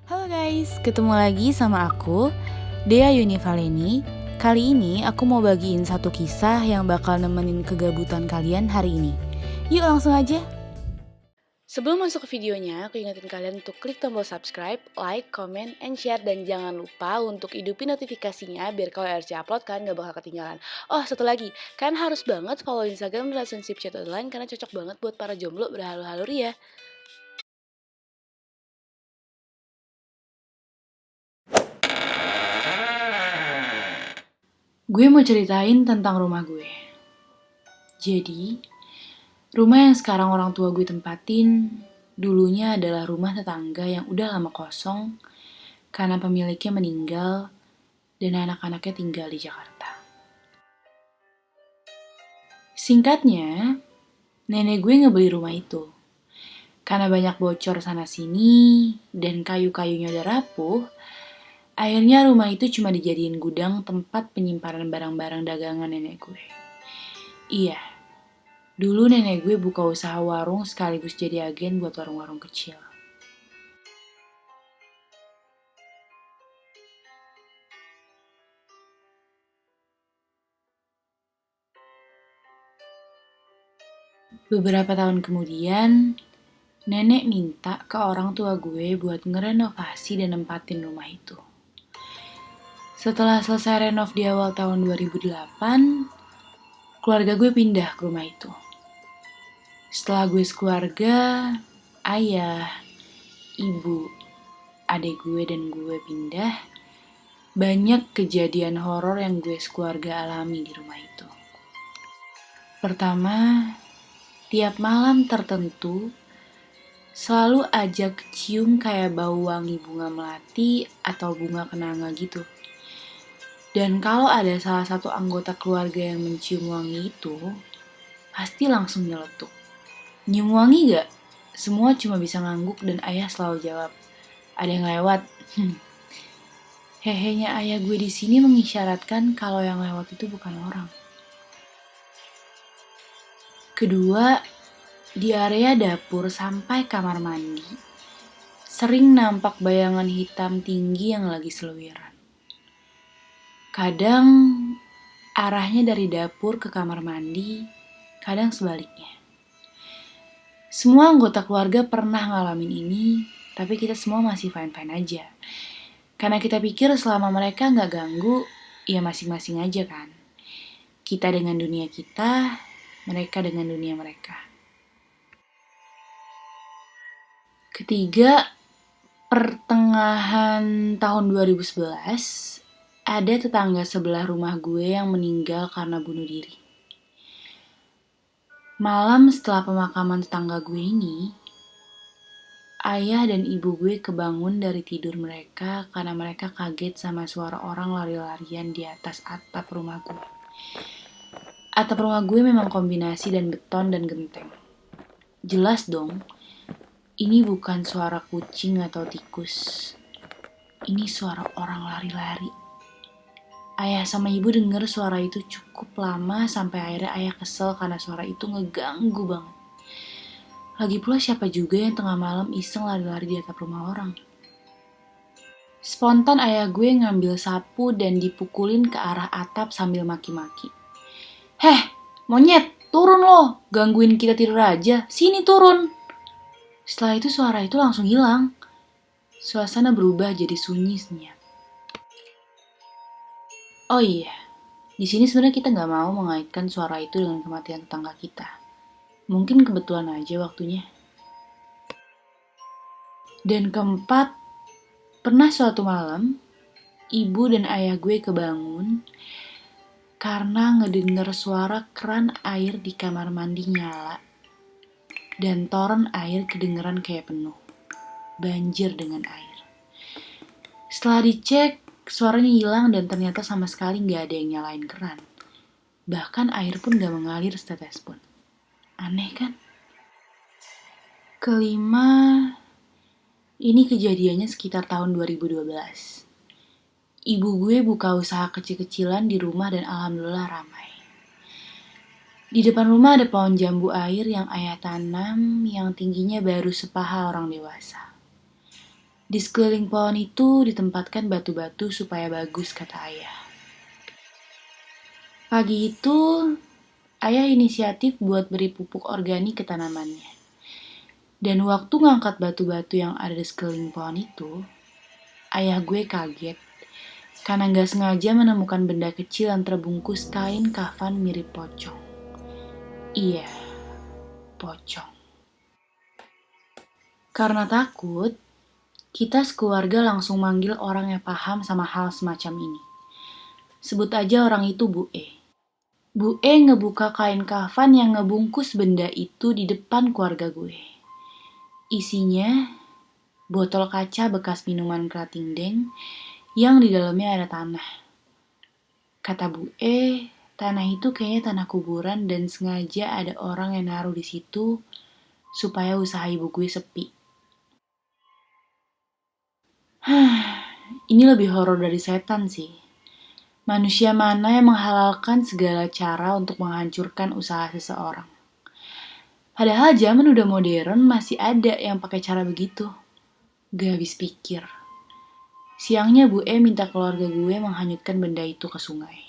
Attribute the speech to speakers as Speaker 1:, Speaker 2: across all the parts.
Speaker 1: Halo guys, ketemu lagi sama aku, Dea Yunivaleni. Kali ini aku mau bagiin satu kisah yang bakal nemenin kegabutan kalian hari ini. Yuk langsung aja. Sebelum masuk ke videonya, aku ingetin kalian untuk klik tombol subscribe, like, comment, and share. Dan jangan lupa untuk hidupin notifikasinya biar kalau RC upload kan gak bakal ketinggalan. Oh, satu lagi, kalian harus banget follow Instagram Relationship Chat Online karena cocok banget buat para jomblo berhalu-halu ria. Gue mau ceritain tentang rumah gue. Jadi, rumah yang sekarang orang tua gue tempatin dulunya adalah rumah tetangga yang udah lama kosong karena pemiliknya meninggal dan anak-anaknya tinggal di Jakarta. Singkatnya, nenek gue ngebeli rumah itu. Karena banyak bocor sana-sini dan kayu-kayunya udah rapuh, akhirnya rumah itu cuma dijadiin gudang tempat penyimpanan barang-barang dagangan nenek gue. Iya, dulu nenek gue buka usaha warung sekaligus jadi agen buat warung-warung kecil. Beberapa tahun kemudian, nenek minta ke orang tua gue buat ngerenovasi dan nempatin rumah itu. Setelah selesai renov di awal tahun 2008, keluarga gue pindah ke rumah itu. Setelah gue sekeluarga, ayah, ibu, adik gue dan gue pindah, banyak kejadian horor yang gue sekeluarga alami di rumah itu. Pertama, tiap malam tertentu selalu aja kecium kayak bau wangi bunga melati atau bunga kenanga gitu. Dan kalau ada salah satu anggota keluarga yang mencium wangi itu, pasti langsung nyeletuk. Nyium wangi gak? Semua cuma bisa ngangguk dan ayah selalu jawab, ada yang lewat. Hehenya ayah gue di sini mengisyaratkan kalau yang lewat itu bukan orang. Kedua, di area dapur sampai kamar mandi, sering nampak bayangan hitam tinggi yang lagi seliweran. Kadang arahnya dari dapur ke kamar mandi, kadang sebaliknya. Semua anggota keluarga pernah ngalamin ini, tapi kita semua masih fine-fine aja. Karena kita pikir selama mereka nggak ganggu, ya masing-masing aja kan. Kita dengan dunia kita, mereka dengan dunia mereka. Ketiga, pertengahan tahun 2011, ada tetangga sebelah rumah gue yang meninggal karena bunuh diri. Malam setelah pemakaman tetangga gue ini, ayah dan ibu gue kebangun dari tidur mereka karena mereka kaget sama suara orang lari-larian di atas atap rumah gue. Atap rumah gue memang kombinasi dan beton dan genteng. Jelas dong, ini bukan suara kucing atau tikus. Ini suara orang lari-lari. Ayah sama ibu denger suara itu cukup lama sampai akhirnya ayah kesel karena suara itu ngeganggu banget. Lagi pula siapa juga yang tengah malam iseng lari-lari di atap rumah orang. Spontan ayah gue ngambil sapu dan dipukulin ke arah atap sambil maki-maki. Heh, monyet, turun lo, gangguin kita tidur aja, sini turun. Setelah itu suara itu langsung hilang. Suasana berubah jadi sunyi senyap. Oh iya, di sini sebenarnya kita nggak mau mengaitkan suara itu dengan kematian tetangga kita. Mungkin kebetulan aja waktunya. Dan keempat, pernah suatu malam, ibu dan ayah gue kebangun karena ngedenger suara keran air di kamar mandi nyala dan toren air kedengeran kayak penuh, banjir dengan air. Setelah dicek, suaranya hilang dan ternyata sama sekali gak ada yang nyalain keran. Bahkan air pun gak mengalir setetes pun. Aneh kan? Kelima, ini kejadiannya sekitar tahun 2012. Ibu gue buka usaha kecil-kecilan di rumah dan alhamdulillah ramai. Di depan rumah ada pohon jambu air yang ayah tanam yang tingginya baru sepaha orang dewasa. Di sekeliling pohon itu ditempatkan batu-batu supaya bagus, kata ayah. Pagi itu, ayah inisiatif buat beri pupuk organik ke tanamannya. Dan waktu ngangkat batu-batu yang ada di sekeliling pohon itu, ayah gue kaget karena gak sengaja menemukan benda kecil yang terbungkus kain kafan mirip pocong. Iya, pocong. Karena takut, kita sekeluarga langsung manggil orang yang paham sama hal semacam ini. Sebut aja orang itu Bu E. Bu E ngebuka kain kafan yang ngebungkus benda itu di depan keluarga gue. Isinya botol kaca bekas minuman kerating deng yang di dalamnya ada tanah. Kata Bu E, tanah itu kayaknya tanah kuburan dan sengaja ada orang yang naruh di situ supaya usaha ibu gue sepi. Ini lebih horor dari setan sih. Manusia mana yang menghalalkan segala cara untuk menghancurkan usaha seseorang? Padahal zaman udah modern masih ada yang pakai cara begitu. Gak habis pikir. Siangnya Bu E minta keluarga gue menghanyutkan benda itu ke sungai.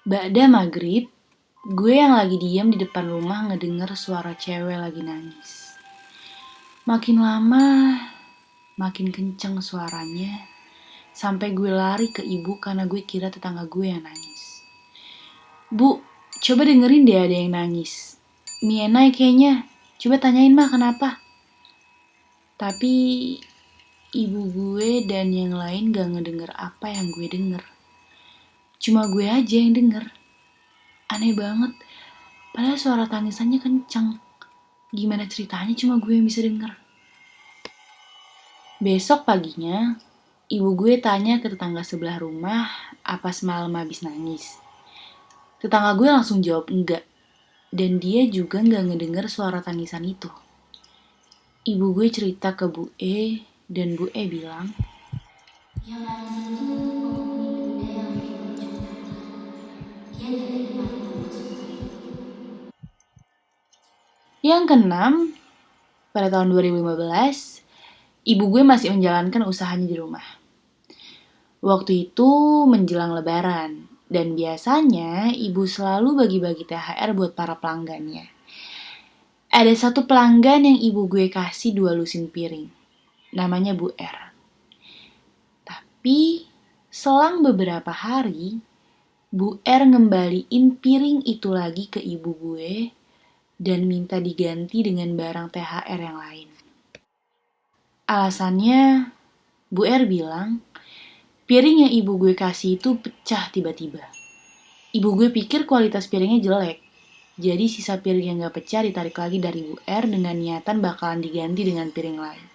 Speaker 1: Ba'da maghrib, gue yang lagi diam di depan rumah ngedenger suara cewek lagi nangis. Makin lama, makin kenceng suaranya. Sampai gue lari ke ibu karena gue kira tetangga gue yang nangis. Bu, coba dengerin deh ada yang nangis. Mienai kayaknya. Coba tanyain mah kenapa. Tapi ibu gue dan yang lain gak ngedenger apa yang gue denger. Cuma gue aja yang denger. Aneh banget. Padahal suara tangisannya kencang. Gimana ceritanya cuma gue yang bisa denger. Besok paginya, ibu gue tanya ke tetangga sebelah rumah apa semalam habis nangis. Tetangga gue langsung jawab enggak. Dan dia juga gak ngedenger suara tangisan itu. Ibu gue cerita ke Bu E dan Bu E bilang,
Speaker 2: yang nangis itu penghuni benda yang bikin pocong. Dia gak terima dibuang ke sungai.
Speaker 1: yang keenam, pada tahun 2015, ibu gue masih menjalankan usahanya di rumah. Waktu itu menjelang lebaran, dan biasanya ibu selalu bagi-bagi THR buat para pelanggannya. Ada satu pelanggan yang ibu gue kasih 2 lusin piring. Namanya Bu R. Tapi selang beberapa hari, Bu R ngembaliin piring itu lagi ke ibu gue dan minta diganti dengan barang THR yang lain. Alasannya, Bu R bilang, piring yang ibu gue kasih itu pecah tiba-tiba. Ibu gue pikir kualitas piringnya jelek. Jadi sisa piring yang gak pecah ditarik lagi dari Bu R dengan niatan bakalan diganti dengan piring lain.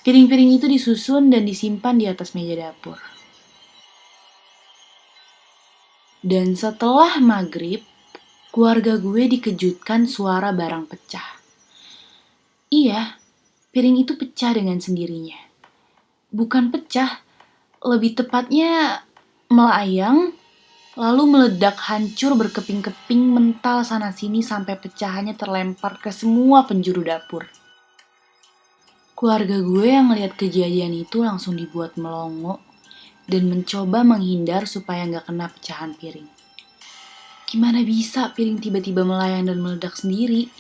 Speaker 1: Piring-piring itu disusun dan disimpan di atas meja dapur. Dan setelah maghrib, keluarga gue dikejutkan suara barang pecah. Iya, piring itu pecah dengan sendirinya. Bukan pecah, lebih tepatnya melayang, lalu meledak hancur berkeping-keping mental sana-sini sampai pecahannya terlempar ke semua penjuru dapur. Keluarga gue yang ngeliat kejadian itu langsung dibuat melongo dan mencoba menghindar supaya gak kena pecahan piring. Gimana bisa piring tiba-tiba melayang dan meledak sendiri?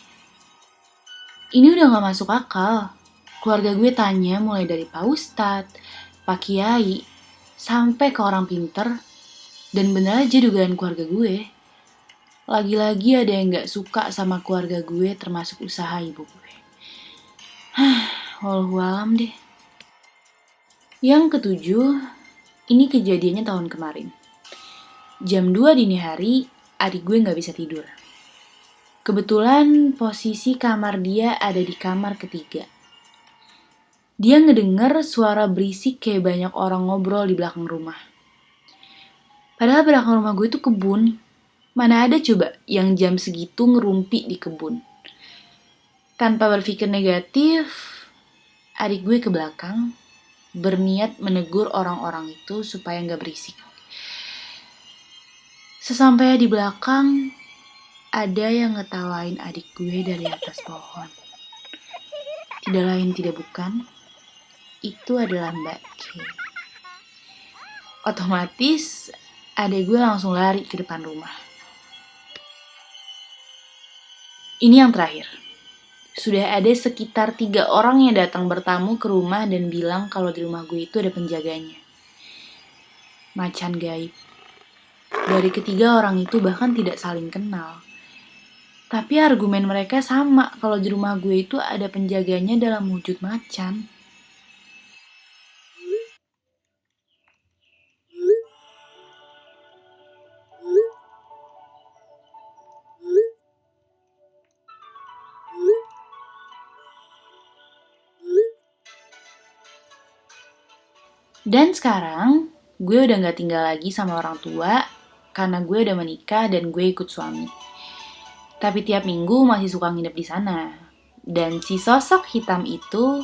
Speaker 1: Ini udah gak masuk akal. Keluarga gue tanya mulai dari Pak Ustadz, Pak Kiai, sampai ke orang pinter, dan bener aja dugaan keluarga gue. Lagi-lagi ada yang gak suka sama keluarga gue termasuk usaha ibu gue. Wallahualam deh. Yang ketujuh, ini kejadiannya tahun kemarin. Jam 2 dini hari, adik gue gak bisa tidur. Kebetulan posisi kamar dia ada di kamar ketiga. Dia ngedenger suara berisik kayak banyak orang ngobrol di belakang rumah. Padahal belakang rumah gue itu kebun. Mana ada coba yang jam segitu ngerumpi di kebun. Tanpa berpikir negatif, adik gue ke belakang, berniat menegur orang-orang itu supaya gak berisik. Sesampainya di belakang, ada yang ngetawain adik gue dari atas pohon. Tidak lain tidak bukan, itu adalah Mbak K. Otomatis adek gue langsung lari ke depan rumah. Ini yang terakhir. Sudah ada sekitar 3 orang yang datang bertamu ke rumah dan bilang kalau di rumah gue itu ada penjaganya. Macan gaib. Dari ketiga orang itu bahkan tidak saling kenal. Tapi argumen mereka sama kalau di rumah gue itu ada penjaganya dalam wujud macan. Dan sekarang gue udah gak tinggal lagi sama orang tua karena gue udah menikah dan gue ikut suami. Tapi tiap minggu masih suka nginep di sana. Dan si sosok hitam itu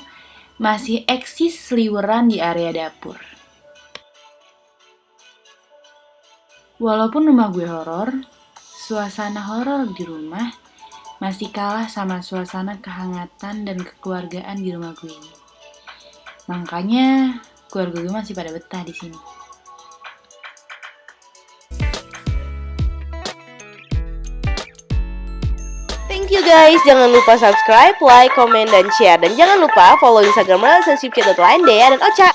Speaker 1: masih eksis seliweran di area dapur. Walaupun rumah gue horor, suasana horor di rumah masih kalah sama suasana kehangatan dan kekeluargaan di rumah gue ini. Makanya keluarga gue masih pada betah di sini.
Speaker 3: Thank you guys, jangan lupa subscribe, like, comment, dan share. Dan jangan lupa follow Instagram Relationship Chat.line, Dea dan Ocha.